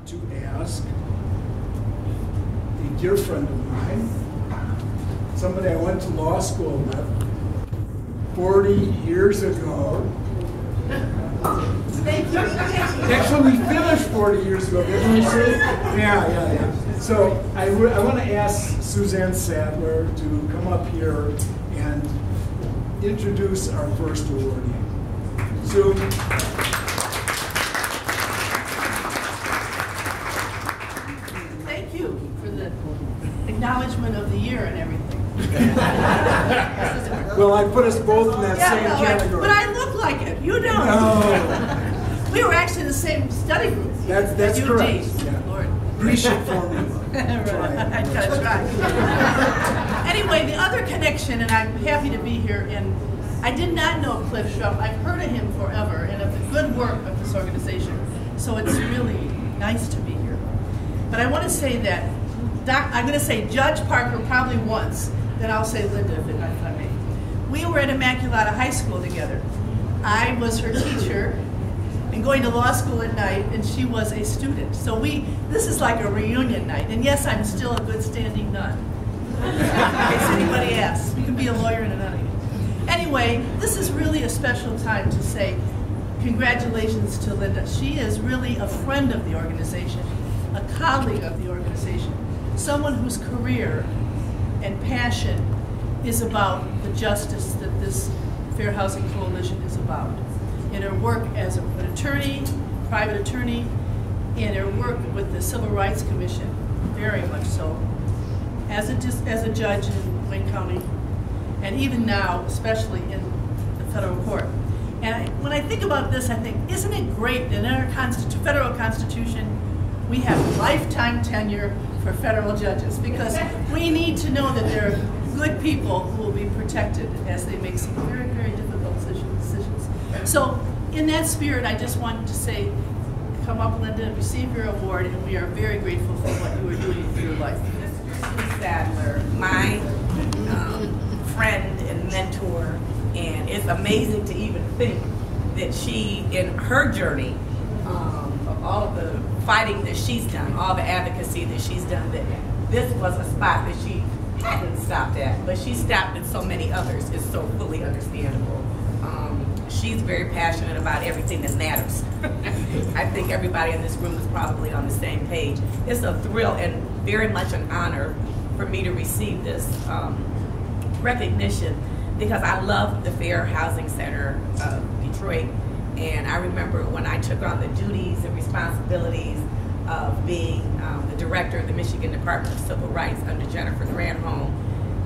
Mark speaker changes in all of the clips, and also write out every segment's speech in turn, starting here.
Speaker 1: want to ask a dear friend of mine, somebody I went to law school with 40 years ago. Actually, we finished 40 years ago, didn't we say? Yeah. So I want to ask Suzanne Sadler to come up here and introduce our first awardee. Sue.
Speaker 2: Thank you for the acknowledgement of the year and everything.
Speaker 1: Well, I put us both in that same category.
Speaker 2: But I look like it. You don't.
Speaker 1: No.
Speaker 2: We were actually in the same study group.
Speaker 1: That's correct. Yeah.
Speaker 2: Lord.
Speaker 1: Appreciate for me.
Speaker 2: I gotta try. Anyway, the other connection, and I'm happy to be here, and I did not know Cliff Schrupp. I've heard of him forever and of the good work of this organization. So it's really nice to be here. But I want to say that I'm going to say Judge Parker probably once, then I'll say Linda if I may. We were at Immaculata High School together. I was her teacher and going to law school at night, and she was a student. So this is like a reunion night. And yes, I'm still a good standing nun. In case anybody asks, you can be a lawyer and a nun. Anyway, this is really a special time to say congratulations to Linda. She is really a friend of the organization, a colleague of the organization, someone whose career and passion is about the justice that this Fair Housing Coalition is about. In her work as an attorney, private attorney, in her work with the Civil Rights Commission, very much so, as a judge in Wayne County, and even now, especially in the federal court. And when I think about this, I think, isn't it great that in our federal constitution, we have lifetime tenure for federal judges, because we need to know that there are good people who will be protected as they make some very, very difficult decisions. So in that spirit, I just wanted to say, come up, Linda, receive your award, and we are very grateful for what you are doing for your life.
Speaker 3: Mrs. Sadler, my friend and mentor, and it's amazing to even think that she, in her journey, of all of the fighting that she's done, all the advocacy that she's done, that this was a spot that she hadn't stopped at, but she stopped at so many others. It's so fully understandable. She's very passionate about everything that matters. I think everybody in this room is probably on the same page. It's a thrill and very much an honor for me to receive this recognition, because I love the Fair Housing Center of Detroit. And I remember when I took on the duties and responsibilities of being the director of the Michigan Department of Civil Rights under Jennifer Granholm,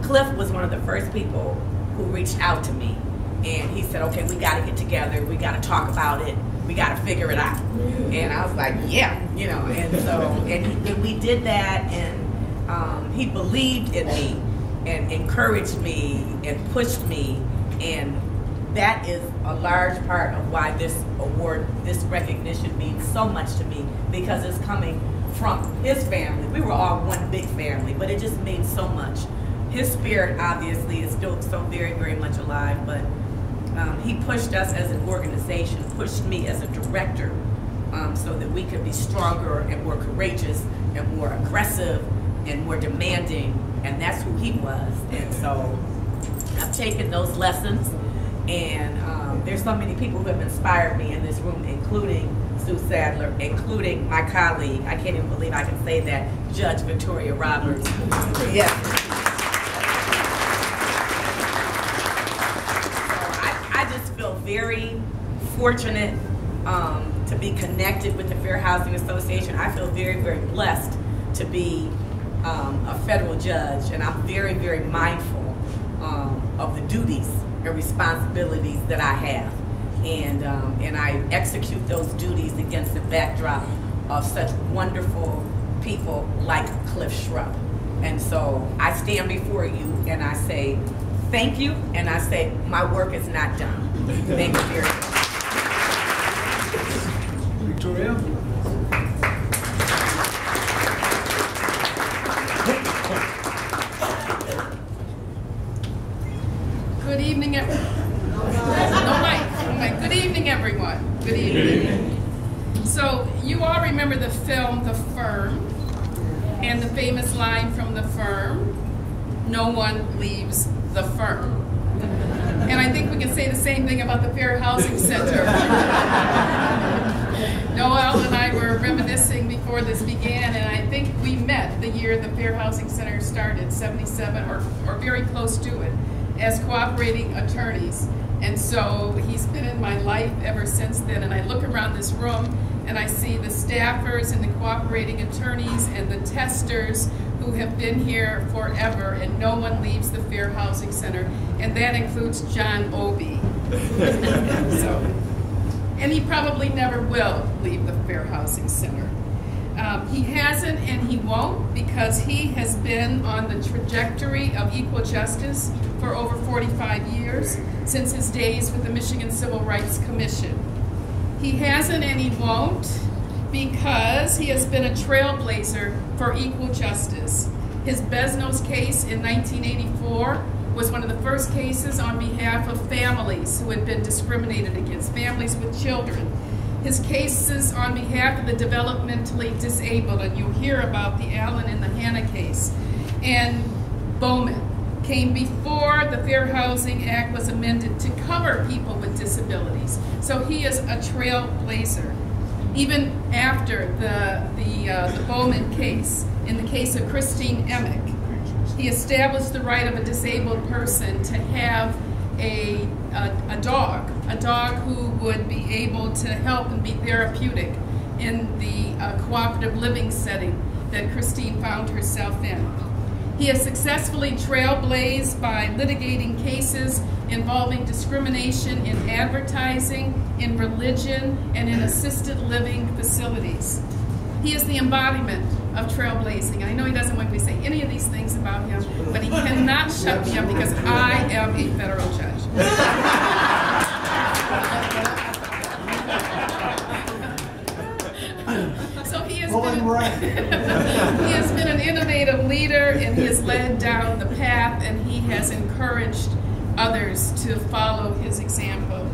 Speaker 3: Cliff was one of the first people who reached out to me. And he said, okay, we got to get together. We got to talk about it. We got to figure it out. And I was like, yeah, you know. And so, and we did that, and he believed in me and encouraged me and pushed me. And that is a large part of why this award, this recognition means so much to me, because it's coming from his family. We were all one big family, but it just means so much. His spirit obviously is still so very, very much alive, but he pushed us as an organization, pushed me as a director, so that we could be stronger and more courageous and more aggressive and more demanding, and that's who he was. And so I've taken those lessons, and there's so many people who have inspired me in this room, including Sue Sadler, including my colleague, I can't even believe I can say that, Judge Victoria Roberts. Yes. Very fortunate to be connected with the Fair Housing Association. I feel very, very blessed to be a federal judge, and I'm very, very mindful of the duties and responsibilities that I have, and I execute those duties against the backdrop of such wonderful people like Cliff Schrupp. And so I stand before you and I say thank you, and I say my work is not done. Thank you very much.
Speaker 1: Victoria?
Speaker 4: Good evening, everyone. Good evening, everyone. Good evening. So you all remember remember the film The Firm and the famous line from The Firm, "No one leaves the firm." And I think we can say the same thing about the Fair Housing Center. Noel and I were reminiscing before this began, and I think we met the year the Fair Housing Center started, 77 or very close to it, as cooperating attorneys. And so he's been in my life ever since then, and I look around this room and I see the staffers and the cooperating attorneys and the testers who have been here forever, and no one leaves the Fair Housing Center, and that includes John Obie. And he probably never will leave the Fair Housing Center. He hasn't and he won't, because he has been on the trajectory of equal justice for over 45 years, since his days with the Michigan Civil Rights Commission. He hasn't and he won't because he has been a trailblazer for equal justice. His Beznos case in 1984 was one of the first cases on behalf of families who had been discriminated against, families with children. His cases on behalf of the developmentally disabled, and you hear about the Allen and the Hanna case, and Bowman came before the Fair Housing Act was amended to cover people with disabilities. So he is a trailblazer. Even after the Bowman case, in the case of Christine Emick, he established the right of a disabled person to have a dog who would be able to help and be therapeutic in the cooperative living setting that Christine found herself in. He has successfully trailblazed by litigating cases involving discrimination in advertising, in religion, and in assisted living facilities. He is the embodiment of trailblazing. I know he doesn't want me to say any of these things about him, but he cannot shut me up because I am a federal judge. So he has been an innovative leader, and he has led down the path, and he has encouraged others to follow his example.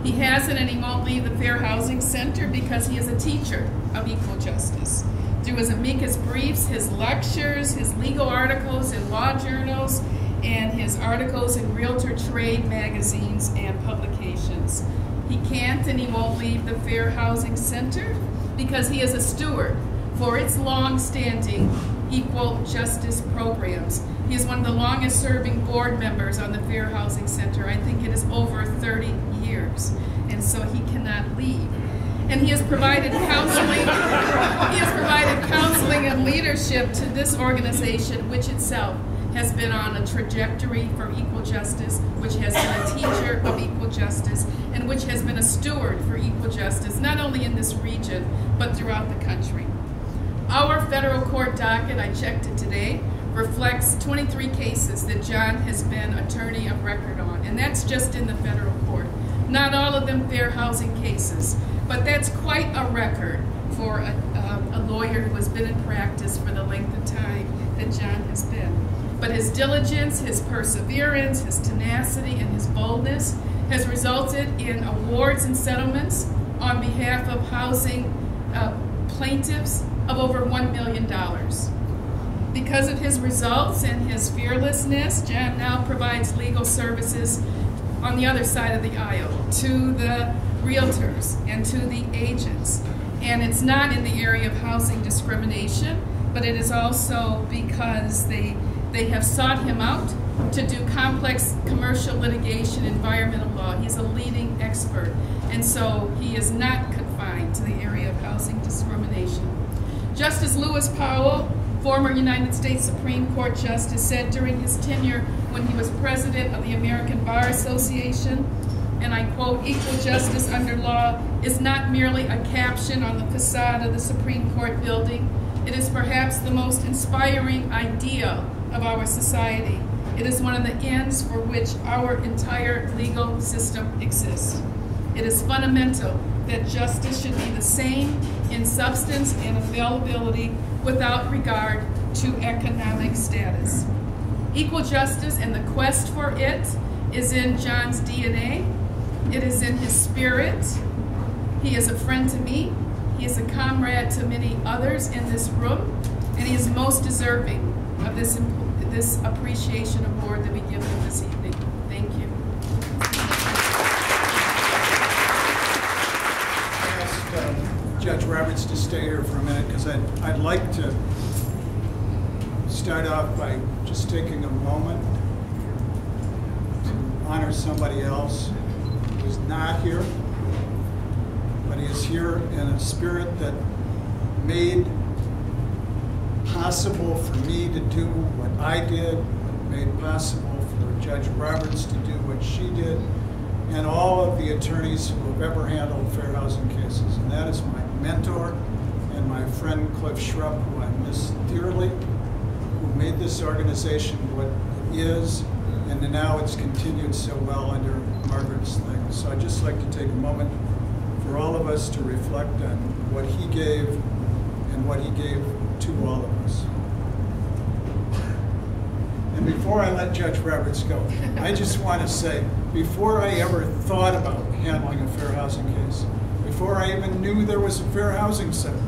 Speaker 4: He hasn't and he won't leave the Fair Housing Center because he is a teacher of equal justice. Through his amicus briefs, his lectures, his legal articles in law journals, and his articles in realtor trade magazines and publications. He can't and he won't leave the Fair Housing Center because he is a steward for its long-standing equal justice programs. He is one of the longest-serving board members on the Fair Housing Center. I think it is over 30 years, and so he cannot leave. And he has provided counseling. He has provided counseling and leadership to this organization, which itself has been on a trajectory for equal justice, which has been a teacher of equal justice, and which has been a steward for equal justice, not only in this region, but throughout the country. Our federal court docket, I checked it today, reflects 23 cases that John has been attorney of record on, and that's just in the federal court. Not all of them fair housing cases, but that's quite a record for a lawyer who has been in practice for the length of time that John has been. But his diligence, his perseverance, his tenacity, and his boldness has resulted in awards and settlements on behalf of housing plaintiffs of over $1 million. Because of his results and his fearlessness, John now provides legal services on the other side of the aisle to the realtors and to the agents. And it's not in the area of housing discrimination, but it is also because they have sought him out to do complex commercial litigation, environmental law. He's a leading expert, and so he is not confined to the area of housing discrimination. Justice Lewis Powell, former United States Supreme Court Justice, said during his tenure when he was president of the American Bar Association, and I quote, "Equal justice under law is not merely a caption on the facade of the Supreme Court building. It is perhaps the most inspiring idea of our society. It is one of the ends for which our entire legal system exists. It is fundamental that justice should be the same in substance and availability without regard to economic status." Equal justice and the quest for it is in John's DNA. It is in his spirit. He is a friend to me. He is a comrade to many others in this room, and he is most deserving of this appreciation award that we give him this evening. Thank you.
Speaker 5: I asked Judge Roberts to stay here for a minute because I'd like to start off by just taking a moment to honor somebody else who's not here, but he is here in a spirit that made possible for me to do what I did, made possible for Judge Roberts to do what she did, and all of the attorneys who have ever handled fair housing cases. And that is my mentor and my friend Cliff Schrupp, who I miss dearly, who made this organization what it is, and now it's continued so well under Margaret's thing. So I'd just like to take a moment for all of us to reflect on what he gave and what he gave to all of us. And before I let Judge Roberts go, I just want to say, before I ever thought about handling a fair housing case, before I even knew there was a fair housing center,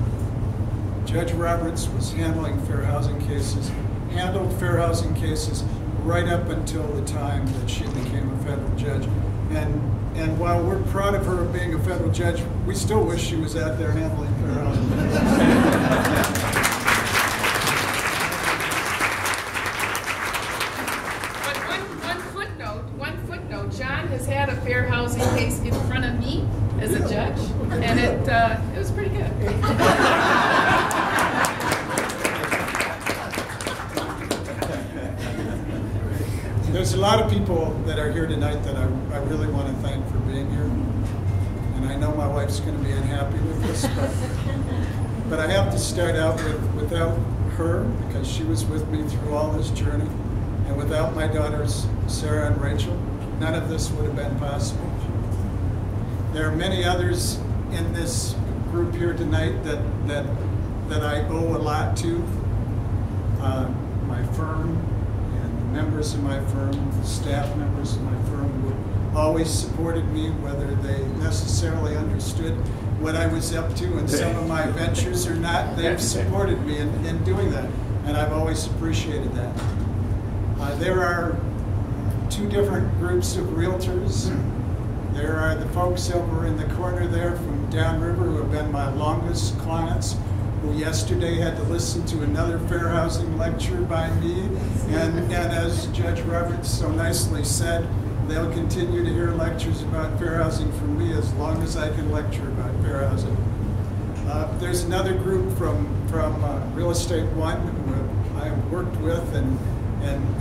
Speaker 5: Judge Roberts was handling fair housing cases, handled fair housing cases right up until the time that she became a federal judge. And while we're proud of her being a federal judge, we still wish she was out there handling fair housing cases.
Speaker 4: One footnote, John has had a fair housing case in front of me as a judge, and it was pretty good.
Speaker 5: There's a lot of people that are here tonight that I really want to thank for being here. And I know my wife's going to be unhappy with this, but I have to start out without her, because she was with me through all this journey, and without my daughters, Sarah and Rachel, none of this would have been possible. There are many others in this group here tonight that I owe a lot to. My firm, members of my firm, the staff members of my firm, who always supported me, whether they necessarily understood what I was up to in some of my ventures or not. They've supported me in doing that, and I've always appreciated that. There are two different groups of realtors. There are the folks over in the corner there from downriver who have been my longest clients, who yesterday had to listen to another fair housing lecture by me. And as Judge Roberts so nicely said, they'll continue to hear lectures about fair housing from me as long as I can lecture about fair housing. There's another group from Real Estate One who I've worked with, and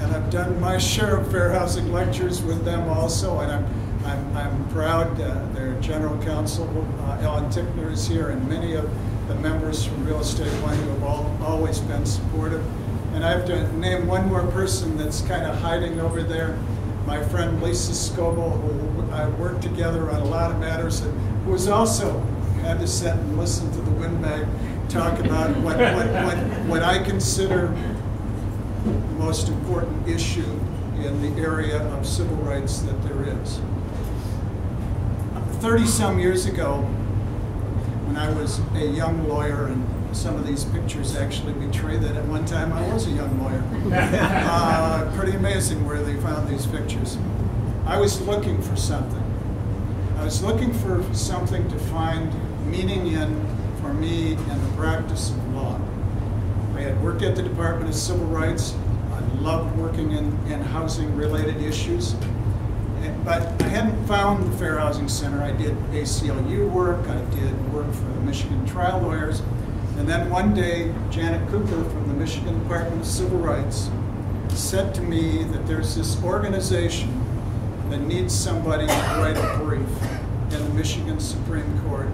Speaker 5: I've done my share of fair housing lectures with them also, and I'm proud. Their general counsel, Ellen Tickner, is here, and many of the members from Real Estate One who have always been supportive. And I have to name one more person that's kind of hiding over there, my friend Lisa Scoble, who I worked together on a lot of matters, and who was also had to sit and listen to the windbag talk about what I consider the most important issue in the area of civil rights that there is. 30-some years ago, when I was a young lawyer, and some of these pictures actually betray that at one time I was a young lawyer. Pretty amazing where they found these pictures. I was looking for something. I was looking for something to find meaning in for me in the practice of law. I had worked at the Department of Civil Rights. I loved working in housing-related issues. But I hadn't found the Fair Housing Center. I did ACLU work, I did work for the Michigan trial lawyers, and then one day, Janet Cooper from the Michigan Department of Civil Rights said to me that there's this organization that needs somebody to write a brief in the Michigan Supreme Court.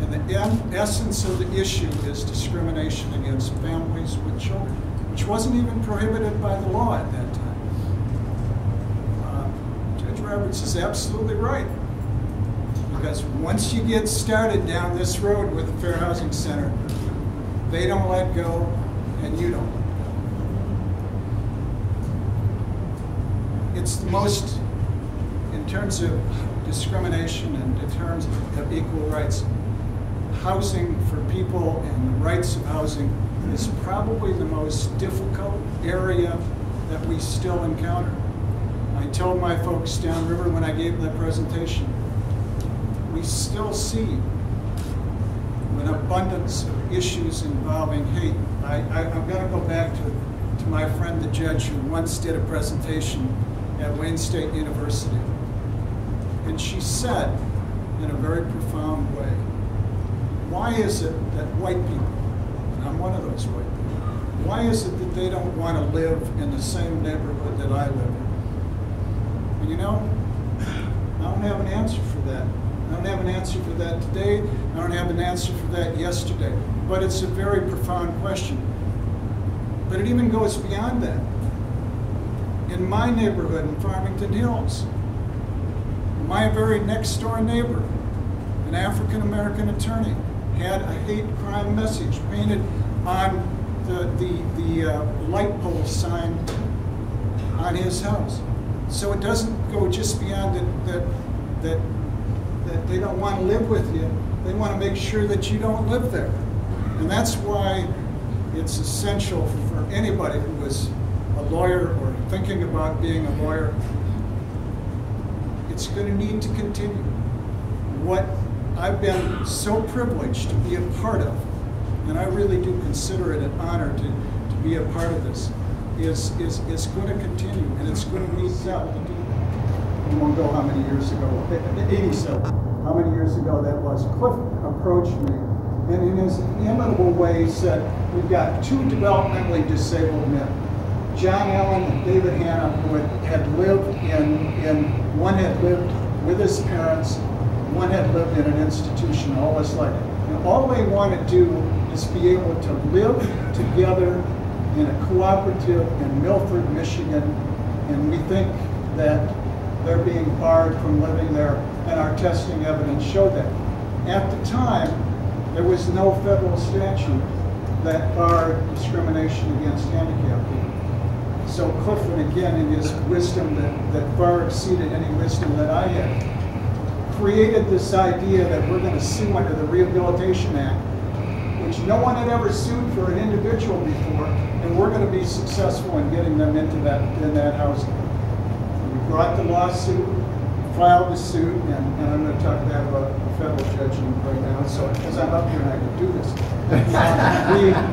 Speaker 5: And the essence of the issue is discrimination against families with children, which wasn't even prohibited by the law at that time. Roberts is absolutely right, because once you get started down this road with the Fair Housing Center, they don't let go, and you don't let go. It's the most, in terms of discrimination and in terms of equal rights, housing for people and the rights of housing is probably the most difficult area that we still encounter. I told my folks downriver when I gave that presentation, we still see an abundance of issues involving hate. I'm going to go back to my friend the judge who once did a presentation at Wayne State University. And she said, in a very profound way, why is it that white people, and I'm one of those white people, why is it that they don't want to live in the same neighborhood that I live in? And you know, I don't have an answer for that. I don't have an answer for that today. I don't have an answer for that yesterday. But it's a very profound question. But it even goes beyond that. In my neighborhood in Farmington Hills, my very next door neighbor, an African-American attorney, had a hate crime message painted on the light pole sign on his house. So it doesn't go just beyond that they don't want to live with you. They want to make sure that you don't live there. And that's why it's essential for anybody who is a lawyer or thinking about being a lawyer, it's going to need to continue. What I've been so privileged to be a part of, and I really do consider it an honor to be a part of this, is going to continue, and it's going to need help to do that. We won't go how many years ago, 87, how many years ago that was. Cliff approached me, and in his inimitable way said, we've got two developmentally disabled men, John Allen and David Hanna, who had lived one had lived with his parents, one had lived in an institution all his life. And all they want to do is be able to live together in a cooperative in Milford, Michigan, and we think that they're being barred from living there, and our testing evidence showed that. At the time, there was no federal statute that barred discrimination against handicapped people. So Clifford, again, in his wisdom that far exceeded any wisdom that I had, created this idea that we're going to sue under the Rehabilitation Act, which no one had ever sued for an individual before, and we're going to be successful in getting them into that housing. We brought the lawsuit, filed the suit, and I'm going to talk about a federal judge right now, so because I'm up here and I can do this.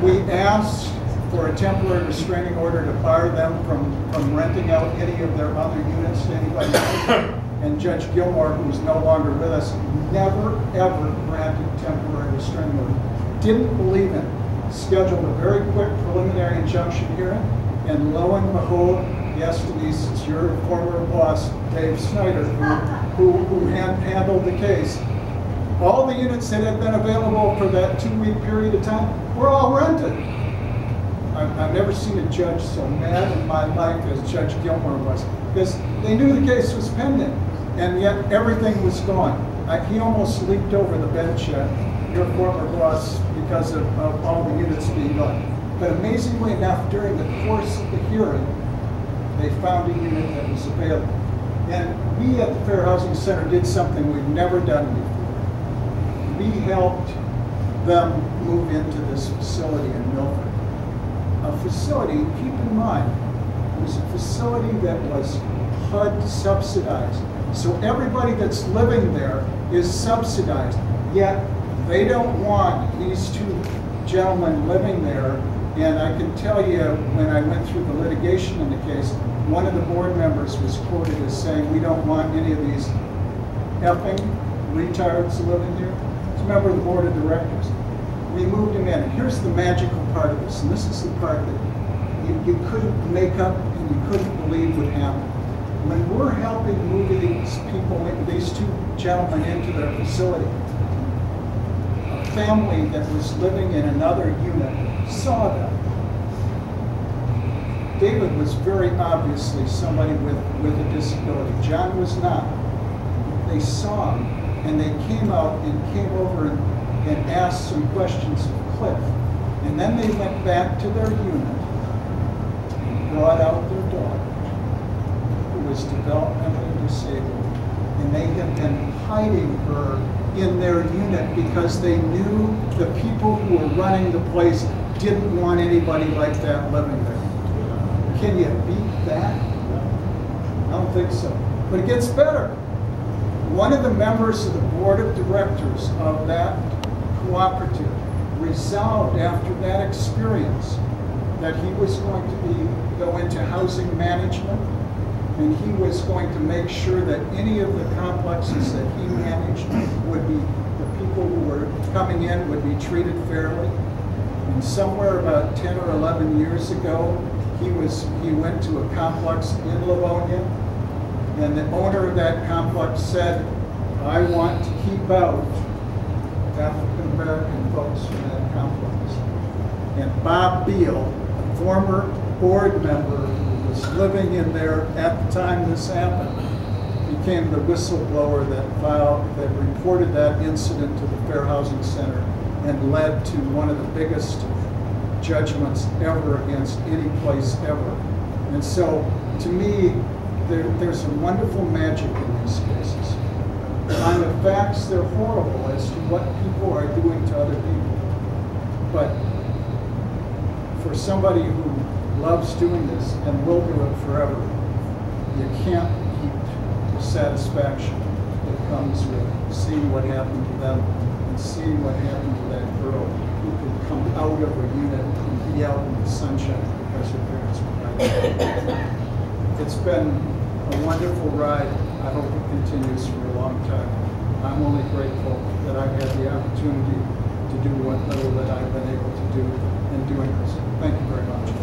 Speaker 5: We asked for a temporary restraining order to bar them from renting out any of their other units to anybody else. And Judge Gilmore, who's no longer with us, never, ever granted temporary restraining order. Didn't believe in it. Scheduled a very quick preliminary injunction hearing, and lo and behold, yes, Denise, it's your former boss, Dave Snyder, who handled the case. All the units that had been available for that 2-week period of time were all rented. I've never seen a judge so mad in my life as Judge Gilmore was, because they knew the case was pending, and yet everything was gone. He almost leaped over the bench, your former boss, because of all the units being gone. But amazingly enough, during the course of the hearing, they found a unit that was available. And we at the Fair Housing Center did something we've never done before. We helped them move into this facility in Milford. A facility, keep in mind, it was a facility that was HUD subsidized. So everybody that's living there is subsidized, yet they don't want these two gentlemen living there. And I can tell you, when I went through the litigation in the case, one of the board members was quoted as saying, we don't want any of these effing retards living here. He's a member of the board of directors. We moved him in. And here's the magical part of this, and this is the part that you couldn't make up and you couldn't believe would happen. When we're helping move these people, these two gentlemen into their facility, a family that was living in another unit saw them. David was very obviously somebody with a disability. John was not. They saw him, and they came out and came over and asked some questions of Cliff. And then they went back to their unit and brought out their daughter, who was developmentally disabled. And they had been hiding her in their unit because they knew the people who were running the place didn't want anybody like that living there. Can you beat that? I don't think so. But it gets better. One of the members of the board of directors of that cooperative resolved after that experience that he was going to go into housing management, and he was going to make sure that any of the complexes that he managed would be, the people who were coming in would be treated fairly. And somewhere about 10 or 11 years ago, he went to a complex in Livonia, and the owner of that complex said, I want to keep out African American folks from that complex. And Bob Beal, a former board member who was living in there at the time this happened, became the whistleblower that reported that incident to the Fair Housing Center and led to one of the biggest judgments ever against any place ever. And so, to me, there's a wonderful magic in these cases. On the facts, they're horrible as to what people are doing to other people. But for somebody who loves doing this and will do it forever, you can't keep the satisfaction that comes with seeing what happened to them and seeing what happened to that girl who could come out of a unit and be out in the sunshine because her parents were right. It's been a wonderful ride. I hope it continues for a long time. I'm only grateful that I've had the opportunity to do what little that I've been able to do in doing this. Thank you very much.